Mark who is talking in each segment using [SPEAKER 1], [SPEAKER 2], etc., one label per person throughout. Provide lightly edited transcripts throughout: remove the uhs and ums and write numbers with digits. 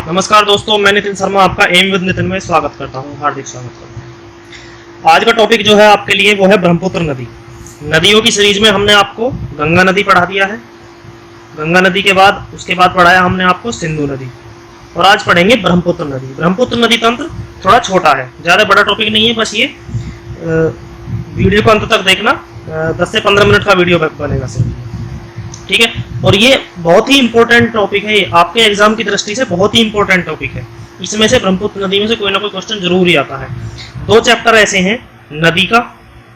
[SPEAKER 1] नमस्कार दोस्तों, मैं नितिन शर्मा आपका एम विद नितिन में स्वागत करता हूं, हार्दिक स्वागत करता हूं। आज का टॉपिक जो है आपके लिए वो है ब्रह्मपुत्र नदी। नदियों की सीरीज में हमने आपको गंगा नदी पढ़ा दिया है। गंगा नदी के बाद उसके बाद पढ़ाया हमने आपको सिंधु नदी, और आज पढ़ेंगे ब्रह्मपुत्र नदी। ब्रह्मपुत्र नदी तंत्र थोड़ा छोटा है, ज़्यादा बड़ा टॉपिक नहीं है, बस ये वीडियो को अंत तक देखना। 10 से 15 मिनट का वीडियो बनेगा सिर्फ, ठीक है। और ये बहुत ही इंपॉर्टेंट टॉपिक है, आपके एग्जाम की दृष्टि से बहुत ही इंपॉर्टेंट टॉपिक है। इसमें से ब्रह्मपुत्र नदी में से कोई ना कोई क्वेश्चन जरूर ही आता है। 2 चैप्टर ऐसे हैं, नदी का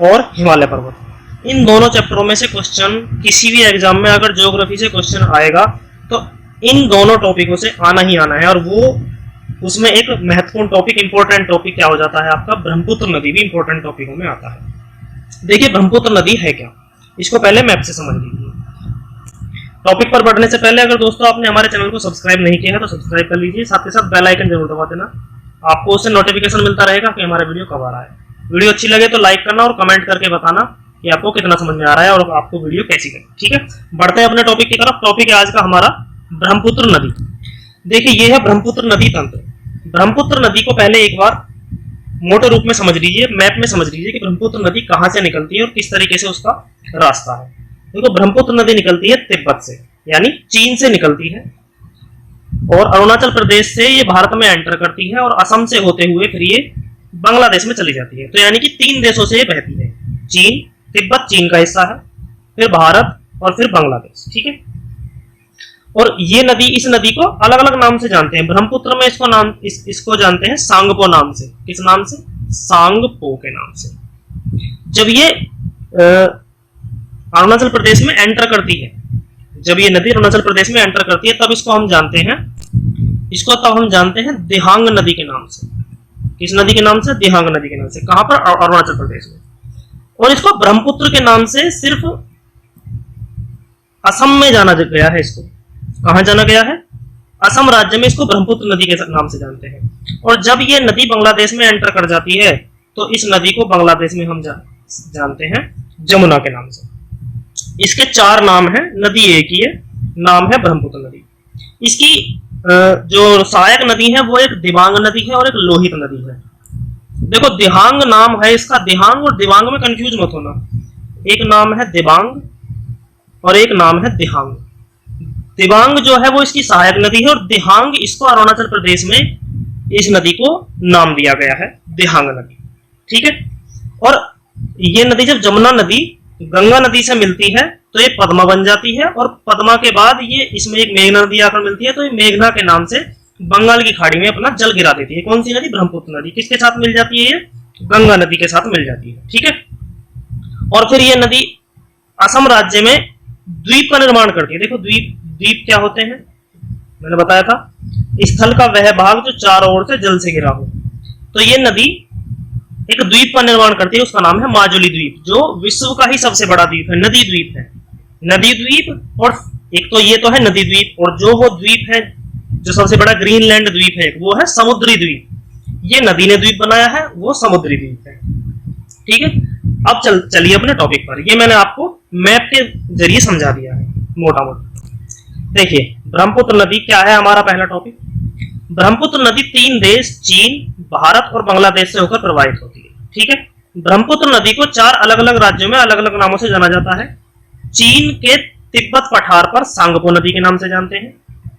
[SPEAKER 1] और हिमालय पर्वत। इन दोनों चैप्टरों में से क्वेश्चन किसी भी एग्जाम में अगर ज्योग्राफी से क्वेश्चन आएगा तो इन दोनों टॉपिकों से आना ही आना है। और वो उसमें एक महत्वपूर्ण टॉपिक, इंपॉर्टेंट टॉपिक क्या हो जाता है आपका, ब्रह्मपुत्र नदी भी इंपॉर्टेंट टॉपिकों में आता है। देखिए ब्रह्मपुत्र नदी है क्या, इसको पहले मैप से समझ लीजिए। टॉपिक पर बढ़ने से पहले अगर दोस्तों आपने हमारे चैनल को सब्सक्राइब नहीं किया है तो सब्सक्राइब कर लीजिए, साथ ही साथ बेल आइकन जरूर दबा देना, आपको उससे नोटिफिकेशन मिलता रहेगा कि हमारा वीडियो कब आ रहा है। वीडियो अच्छी लगे तो लाइक करना और कमेंट करके बताना कि आपको कितना समझ में आ रहा है और आपको वीडियो कैसी लगी, ठीक है। बढ़ते हैं अपने टॉपिक की तरफ। टॉपिक है आज का हमारा ब्रह्मपुत्र नदी। देखिए ये है ब्रह्मपुत्र नदी तंत्र। ब्रह्मपुत्र नदी को पहले एक बार मोटे रूप में समझ लीजिए, मैप में समझ लीजिए कि ब्रह्मपुत्र नदी कहाँ से निकलती है और किस तरीके से उसका रास्ता है। देखो ब्रह्मपुत्र नदी निकलती है तिब्बत से, यानी चीन से निकलती है, और अरुणाचल प्रदेश से ये भारत में एंटर करती है और असम से होते हुए फिर ये बांग्लादेश में चली जाती है। तो यानी कि 3 देशों से ये बहती है। चीन, तिब्बत चीन का हिस्सा है, फिर भारत और फिर बांग्लादेश, ठीक है। और ये नदी, इस नदी को अलग अलग नाम से जानते हैं। ब्रह्मपुत्र में इसको नाम इसको जानते हैं सांगपो नाम से। किस नाम से? सांगपो के नाम से। जब ये अरुणाचल प्रदेश में एंटर करती है, जब ये नदी अरुणाचल प्रदेश में एंटर करती है तब इसको हम जानते हैं दिहांग नदी के नाम से। किस नदी के नाम से? दिहांग नदी के नाम से। कहां पर? अरुणाचल प्रदेश में। और इसको ब्रह्मपुत्र के नाम से सिर्फ असम में जाना गया है। इसको कहां जाना गया है? असम राज्य में इसको ब्रह्मपुत्र नदी के नाम से जानते हैं। और जब ये नदी बांग्लादेश में एंटर कर जाती है तो इस नदी को बांग्लादेश में हम जानते हैं जमुना के नाम से। इसके 4 नाम हैं, नदी एक ही है, नाम है ब्रह्मपुत्र नदी। इसकी जो सहायक नदी है वो एक दिबांग नदी है और एक लोहित नदी है। देखो दिहांग नाम है इसका, दिहांग और दिबांग में कंफ्यूज मत होना। एक नाम है दिबांग और एक नाम है दिहांग। दिबांग जो है वो इसकी सहायक नदी है, और दिहांग इसको अरुणाचल प्रदेश में इस नदी को नाम दिया गया है दिहांग नदी, ठीक है। और ये नदी जब जमुना नदी गंगा नदी से मिलती है तो ये पद्मा बन जाती है, और पद्मा के बाद ये इसमें एक मेघना नदी आकर मिलती है, तो ये मेघना के नाम से बंगाल की खाड़ी में अपना जल गिरा देती है। कौन सी नदी? ब्रह्मपुत्र नदी। किसके साथ मिल जाती है? ये गंगा नदी के साथ मिल जाती है, ठीक है। और फिर ये नदी असम राज्य में द्वीप का निर्माण करती है। देखो द्वीप क्या होते हैं, मैंने बताया था, स्थल का वह भाग जो चारों ओर से जल से घिरा हो। तो ये नदी एक द्वीप का निर्माण करती है, उसका नाम है माजुली द्वीप, जो विश्व का ही सबसे बड़ा द्वीप है, नदी द्वीप है। नदी द्वीप, और एक तो ये तो है नदी द्वीप, और जो वो द्वीप है जो सबसे बड़ा ग्रीनलैंड द्वीप है वो है समुद्री द्वीप। ये नदी ने द्वीप बनाया है, वो समुद्री द्वीप है, ठीक है। अब चलिए अपने टॉपिक पर। ये मैंने आपको मैप के जरिए समझा दिया है मोटा मोटा। देखिए ब्रह्मपुत्र नदी क्या है हमारा पहला टॉपिक। ब्रह्मपुत्र नदी 3 देश चीन, भारत और बांग्लादेश से होकर प्रवाहित होती है, ठीक है। ब्रह्मपुत्र नदी को 4 अलग अलग राज्यों में अलग अलग नामों से जाना जाता है। चीन के तिब्बत पठार पर सांगपो नदी के नाम से जानते हैं,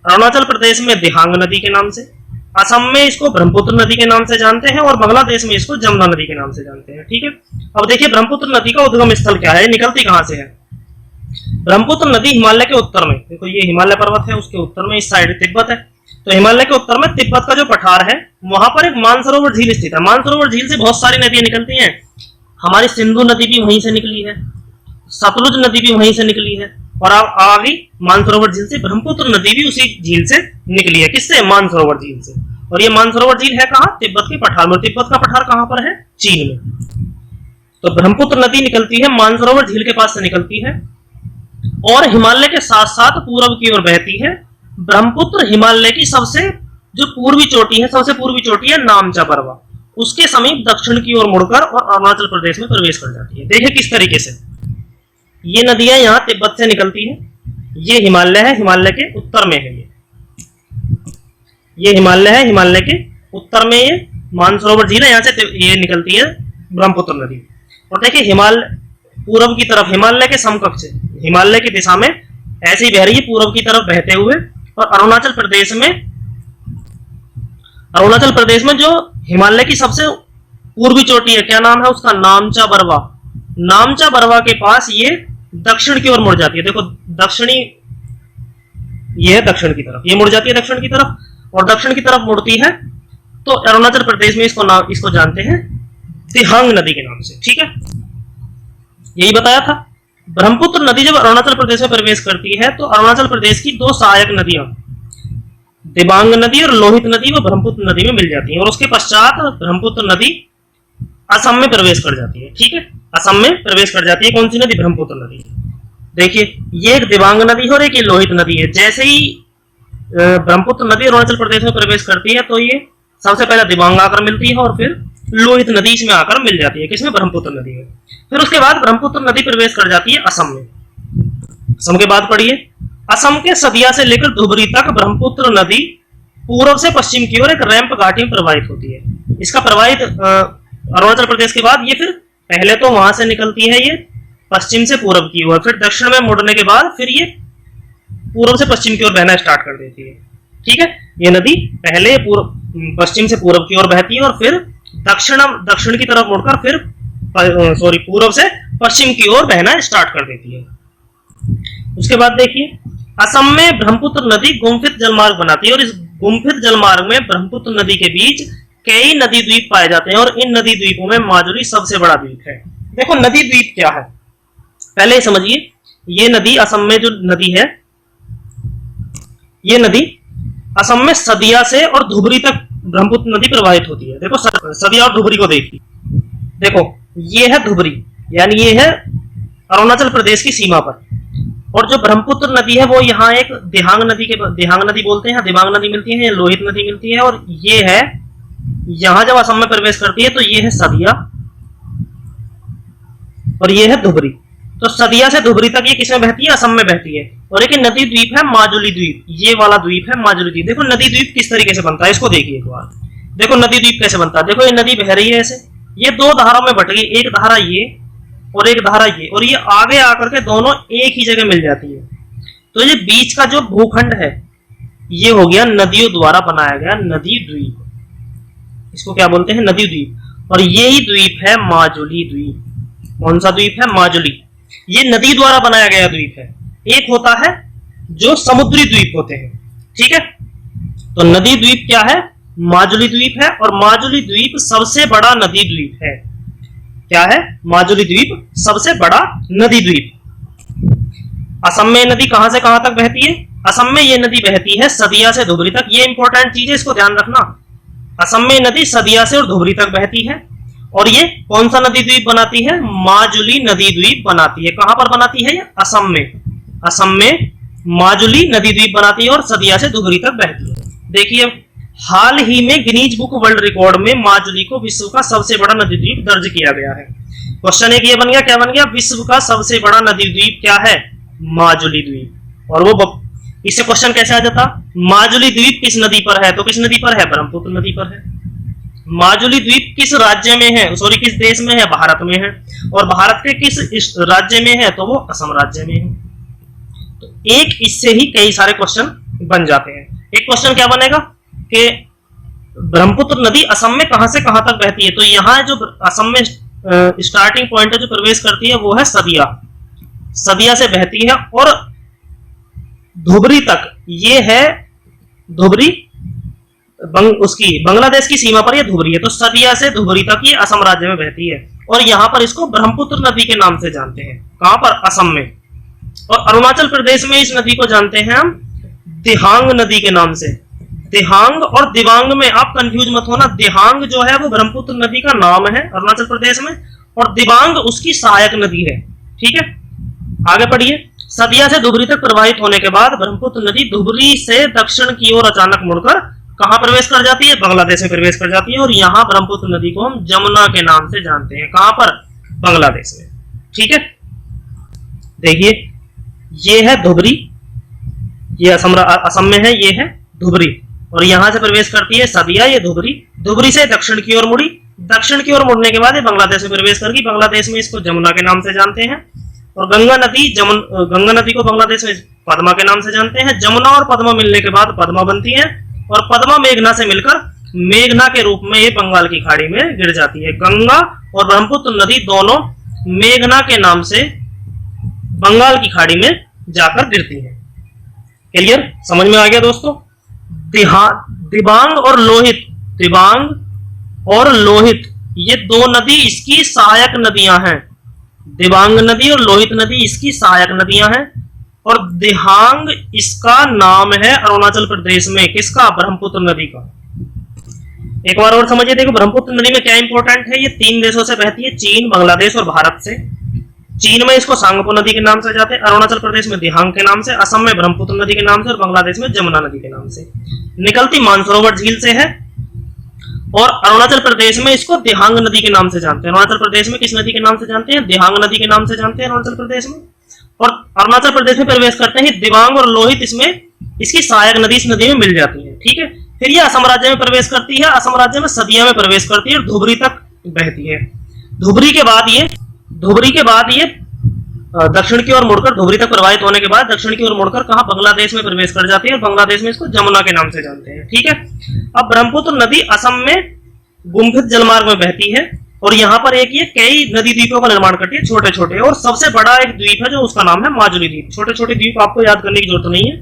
[SPEAKER 1] अरुणाचल प्रदेश में दिहांग नदी के नाम से, असम में इसको ब्रह्मपुत्र नदी के नाम से जानते हैं, और बांग्लादेश में इसको जमुना नदी के नाम से जानते हैं, ठीक है। अब देखिए ब्रह्मपुत्र नदी का उद्गम स्थल क्या है, निकलती कहां से है। ब्रह्मपुत्र नदी हिमालय के उत्तर में, देखो ये हिमालय पर्वत है, उसके उत्तर में इस साइड तिब्बत है, तो हिमालय के उत्तर में तिब्बत का जो पठार है वहां पर एक मानसरोवर झील स्थित है। मानसरोवर झील से बहुत सारी नदियां निकलती हैं। हमारी सिंधु नदी भी वहीं से निकली है, सतलुज नदी भी वहीं से निकली है, और आगे मानसरोवर झील से ब्रह्मपुत्र नदी भी उसी झील से निकली है। किससे? मानसरोवर झील से। और ये मानसरोवर झील है कहाँ? तिब्बत के पठार में। तिब्बत का पठार कहां पर है? चीन में। तो ब्रह्मपुत्र नदी निकलती है मानसरोवर झील के पास से निकलती है, और हिमालय के साथ साथ पूर्व की ओर बहती है। ब्रह्मपुत्र हिमालय की सबसे जो पूर्वी चोटी है, सबसे पूर्वी चोटी है नामचा पर्वत, उसके समीप दक्षिण की ओर मुड़कर और अरुणाचल प्रदेश में प्रवेश कर जाती है। देखिए किस तरीके से ये नदियां यहाँ तिब्बत से निकलती है, ये हिमालय है, हिमालय के उत्तर में है ये। ये हिमालय है, हिमालय के उत्तर में ये मानसरोवर झील है, यहाँ से ये निकलती है ब्रह्मपुत्र नदी। और देखिए हिमालय पूर्व की तरफ, हिमालय के समकक्ष, हिमालय की दिशा में ऐसे ही बह रही है पूर्व की तरफ बहते हुए। और अरुणाचल प्रदेश में जो हिमालय की सबसे पूर्वी चोटी है, क्या नाम है उसका, नामचा बरवा। नामचा बरवा के पास ये दक्षिण की ओर मुड़ जाती है। देखो दक्षिणी, ये है दक्षिण की तरफ, ये मुड़ जाती है दक्षिण की तरफ, और दक्षिण की तरफ मुड़ती है तो अरुणाचल प्रदेश में इसको जानते हैं दिहांग नदी के नाम से। ठीक है, यही बताया था। ब्रह्मपुत्र नदी जब अरुणाचल प्रदेश में प्रवेश करती है तो अरुणाचल प्रदेश की दो सहायक नदियां, दिबांग नदी और लोहित नदी, वो ब्रह्मपुत्र नदी में मिल जाती है। और उसके पश्चात ब्रह्मपुत्र नदी असम में प्रवेश कर जाती है। ठीक है, असम में प्रवेश कर जाती है कौन सी नदी, ब्रह्मपुत्र नदी। देखिए ये एक दिबांग नदी है और एक ये लोहित नदी है। जैसे ही ब्रह्मपुत्र नदी अरुणाचल प्रदेश में प्रवेश करती है तो ये सबसे पहले दिबांग आकर मिलती है और फिर लोहित नदी इसमें आकर मिल जाती है, किसमें, ब्रह्मपुत्र नदी में। फिर उसके बाद ब्रह्मपुत्र नदी प्रवेश कर जाती है असम में। असम के बाद पढ़िए, असम के सदिया से लेकर धुबरी तक ब्रह्मपुत्र नदी पूर्व से पश्चिम की ओर एक रैंप घाटी में प्रवाहित होती है। इसका प्रवाहित अरुणाचल प्रदेश के बाद ये फिर पहले तो वहां से निकलती है ये पश्चिम से पूर्व की ओर, फिर दक्षिण में मुड़ने के बाद फिर ये पूर्व से पश्चिम की ओर बहना स्टार्ट कर देती है। ठीक है, ये नदी पहले पश्चिम से पूर्व की ओर बहती है और फिर दक्षिण की तरफ मुड़कर फिर पूर्व से पश्चिम की ओर बहना स्टार्ट कर देती है। उसके बाद देखिए, असम में ब्रह्मपुत्र नदी गुम्फित जलमार्ग बनाती है और इस गुम्फित जलमार्ग में ब्रह्मपुत्र नदी के बीच कई नदी द्वीप पाए जाते हैं और इन नदी द्वीपों में माजुली सबसे बड़ा द्वीप है। देखो नदी द्वीप क्या है पहले समझिए। ये नदी असम में जो नदी है, ये नदी असम में सदिया से और धुबरी तक ब्रह्मपुत्र नदी प्रवाहित होती है। देखो सदिया और धुबरी को देखिए, देखो ये है धुबरी, यानी ये है अरुणाचल प्रदेश की सीमा पर, और जो ब्रह्मपुत्र नदी है वो यहाँ एक दिहांग नदी बोलते हैं, दिबांग नदी मिलती है, लोहित नदी मिलती है, और ये है यहां जब असम में प्रवेश करती है तो ये है सदिया और ये है धुबरी। तो सदिया से धुबरी तक ये किसमें बहती है, असम में बहती है। और एक नदी द्वीप है माजुली द्वीप, ये वाला द्वीप है माजुली द्वीप। देखो नदी द्वीप किस तरीके से बनता है, इसको देखिए एक बार। देखो नदी द्वीप कैसे बनता है, देखो ये नदी बह रही है ऐसे, ये दो धाराओं में बट गई, एक धारा ये और एक धारा ये, और ये आगे आकर के दोनों एक ही जगह मिल जाती है। तो ये बीच का जो भूखंड है ये हो गया नदियों द्वारा बनाया गया नदी द्वीप, इसको क्या बोलते हैं, नदी द्वीप। और यही द्वीप है माजुली द्वीप। कौन सा द्वीप है, माजुली। ये नदी द्वारा बनाया गया द्वीप है। एक होता है जो समुद्री द्वीप होते हैं। ठीक है, तो नदी द्वीप क्या है, माजुली द्वीप है, और माजुली द्वीप सबसे बड़ा नदी द्वीप है। क्या है, माजुली द्वीप सबसे बड़ा नदी द्वीप। असम में नदी कहां से कहां तक बहती है, असम में ये नदी बहती है सदिया से धुबरी तक। ये इंपॉर्टेंट चीज है, इसको ध्यान रखना। असम में नदी सदिया से और धुबरी तक बहती है, और ये कौन सा नदी द्वीप बनाती है, माजुली नदी द्वीप बनाती है। कहां पर बनाती है, असम में। असम में माजुली नदी द्वीप बनाती है और सदिया से धुबरी तक बहती है। देखिए हाल ही में गिनीज बुक वर्ल्ड रिकॉर्ड में माजुली को विश्व का सबसे बड़ा नदी द्वीप दर्ज किया गया है। क्वेश्चन एक ये बन गया, क्या बन गया, विश्व का सबसे बड़ा नदी द्वीप क्या है, माजुली द्वीप। और वो इससे क्वेश्चन कैसे आ जाता, माजुली द्वीप किस नदी पर है, तो किस नदी पर है, ब्रह्मपुत्र नदी पर है। माजुली द्वीप किस राज्य में है, सॉरी किस देश में है, भारत में है। और भारत के किस राज्य में है, तो वो असम राज्य में है। तो एक इससे ही कई सारे क्वेश्चन बन जाते हैं। एक क्वेश्चन क्या बनेगा कि ब्रह्मपुत्र नदी असम में कहां से कहां तक बहती है, तो यहां जो असम में स्टार्टिंग पॉइंट है जो प्रवेश करती है वो है सदिया, सदिया से बहती है और धुबरी तक, ये है धुबरी, उसकी बांग्लादेश की सीमा पर ये धुबरी है। तो सदिया से धुबरी तक ये असम राज्य में बहती है और यहां पर इसको ब्रह्मपुत्र नदी के नाम से जानते हैं। कहां पर, असम में। और अरुणाचल प्रदेश में इस नदी को जानते हैं हम दिहांग नदी के नाम से। दिहांग और दिबांग में आप कंफ्यूज मत होना, दिहांग जो है वो ब्रह्मपुत्र नदी का नाम है अरुणाचल प्रदेश में, और दिबांग उसकी सहायक नदी है। ठीक है, आगे पढ़िए। सदिया से धुबरी तक प्रवाहित होने के बाद ब्रह्मपुत्र नदी धुबरी से दक्षिण की ओर अचानक मुड़कर कहां प्रवेश कर जाती है, बांग्लादेश में प्रवेश कर जाती है। और यहाँ ब्रह्मपुत्र नदी को हम जमुना के नाम से जानते हैं। कहां पर, बांग्लादेश में। ठीक है, देखिए ये है धुबरी, ये असम में है, ये है धुबरी। और यहां से प्रवेश करती है सदिया, ये धुबरी। धुबरी से दक्षिण की ओर मुड़ी, दक्षिण की ओर मुड़ने के बाद ये बांग्लादेश में प्रवेश करगी। बांग्लादेश में इसको जमुना के नाम से जानते हैं। और गंगा नदी को बांग्लादेश में पद्मा के नाम से जानते हैं। जमुना और पद्मा मिलने के बाद पद्मा बनती है और पद्मा मेघना से मिलकर मेघना के रूप में ये बंगाल की खाड़ी में गिर जाती है। गंगा और ब्रह्मपुत्र नदी दोनों मेघना के नाम से बंगाल की खाड़ी में जाकर गिरती है। क्लियर, समझ में आ गया दोस्तों। दिबांग और लोहित ये दो नदी इसकी सहायक नदियां हैं। दिबांग नदी और लोहित नदी इसकी सहायक नदियां हैं। और दिहांग इसका नाम है अरुणाचल प्रदेश में किसका, ब्रह्मपुत्र नदी का। एक बार और समझिए, देखो ब्रह्मपुत्र नदी में क्या इंपॉर्टेंट है। ये 3 देशों से बहती है, चीन, बांग्लादेश और भारत से। चीन में इसको सांगपो नदी के नाम से जाते हैं, अरुणाचल प्रदेश में दिहांग के नाम से, असम में ब्रह्मपुत्र नदी के नाम से और बांग्लादेश में जमुना नदी के नाम से। निकलती मानसरोवर झील से है और अरुणाचल प्रदेश में इसको दिहांग नदी के नाम से जानते हैं। अरुणाचल प्रदेश में किस नदी के नाम से जानते हैं, दिहांग नदी के नाम से जानते हैं अरुणाचल प्रदेश में। और अरुणाचल प्रदेश में प्रवेश करते हैं दिबांग और लोहित, इसमें इसकी सहायक नदी इस नदी में मिल जाती है। ठीक है, फिर ये असम राज्य में प्रवेश करती है, असम राज्य में सदिया में प्रवेश करती है और धुबरी तक बहती है। धुबरी के बाद ये दक्षिण की ओर मुड़कर, धुबरी तक प्रवाहित होने के बाद दक्षिण की ओर मुड़कर कहा, बांग्लादेश में प्रवेश कर जाती है और बांग्लादेश में इसको जमुना के नाम से जानते हैं। ठीक है, अब ब्रह्मपुत्र नदी असम में गुम्फित जलमार्ग में बहती है और यहाँ पर एक ये कई नदी द्वीपों का निर्माण करती है, छोटे छोटे। और सबसे बड़ा एक द्वीप है जो उसका नाम है माजुली द्वीप। छोटे छोटे द्वीप आपको याद करने की जरूरत नहीं है।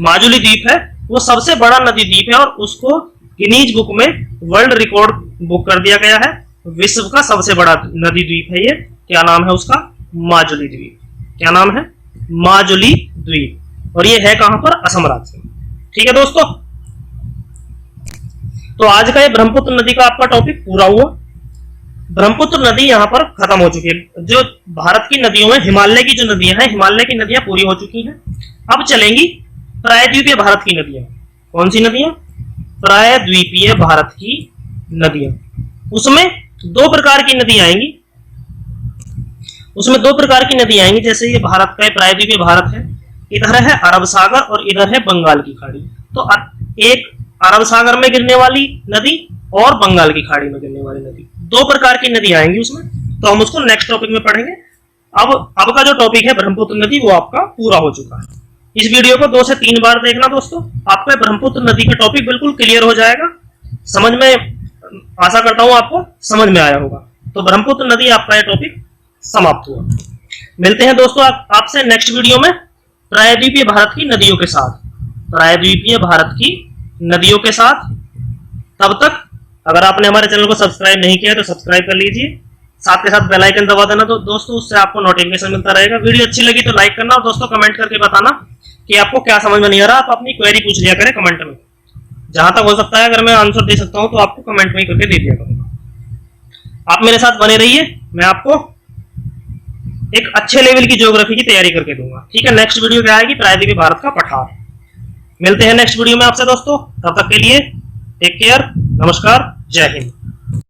[SPEAKER 1] माजुली द्वीप है वो सबसे बड़ा नदी द्वीप है और उसको गिनीज बुक में वर्ल्ड रिकॉर्ड बुक कर दिया गया है। विश्व का सबसे बड़ा नदी द्वीप है ये। क्या नाम है उसका, माजुली द्वीप। क्या नाम है, माजुली द्वीप। और ये है कहां पर, असम राज्य में। ठीक है दोस्तों, तो आज का ये ब्रह्मपुत्र नदी का आपका टॉपिक पूरा हुआ। ब्रह्मपुत्र नदी यहाँ पर खत्म हो चुकी है। जो भारत की नदियों में हिमालय की जो नदियां हैं, हिमालय की नदियां पूरी हो चुकी हैं। अब चलेंगी प्रायद्वीपीय भारत की नदियां। कौन सी नदियां, प्रायद्वीपीय भारत की नदियां। उसमें 2 प्रकार की नदी आएंगी। जैसे ये भारत का प्रायद्वीपीय भारत है, इधर है अरब सागर और इधर है बंगाल की खाड़ी। तो एक अरब सागर में गिरने वाली नदी और बंगाल की खाड़ी में गिरने वाली नदी, 2 प्रकार की नदी आएंगी उसमें। तो हम उसको नेक्स्ट टॉपिक में पढ़ेंगे। अब का जो टॉपिक है ब्रह्मपुत्र नदी, वो आपका पूरा हो चुका है। इस वीडियो को 2 से 3 बार देखना दोस्तों, आपका ब्रह्मपुत्र नदी का टॉपिक बिल्कुल क्लियर हो जाएगा। समझ में, आशा करता हूं आपको समझ में आया होगा। तो ब्रह्मपुत्र नदी आपका यह टॉपिक समाप्त हुआ। मिलते हैं दोस्तों आपसे नेक्स्ट वीडियो में प्रायद्वीपीय भारत की नदियों के साथ। तब तक अगर आपने हमारे चैनल को सब्सक्राइब नहीं किया तो सब्सक्राइब कर लीजिए, साथ के साथ बेल आइकन दबा देना तो दोस्तों उससे आपको नोटिफिकेशन मिलता रहेगा। वीडियो अच्छी लगी तो लाइक करना और दोस्तों कमेंट करके बताना कि आपको क्या समझ में नहीं आ रहा। आप अपनी क्वेरी पूछ लिया करें कमेंट में, जहां तक हो सकता है अगर मैं आंसर दे सकता हूं तो आपको कमेंट में ही करके दे दिया करूंगा। आप मेरे साथ बने रहिए, मैं आपको एक अच्छे लेवल की ज्योग्राफी की तैयारी करके दूंगा। ठीक है, नेक्स्ट वीडियो क्या आएगी, प्रायद्वीपीय भारत का पठार। मिलते हैं नेक्स्ट वीडियो में आपसे दोस्तों, तब तक के लिए टेक केयर, नमस्कार, जय हिंद।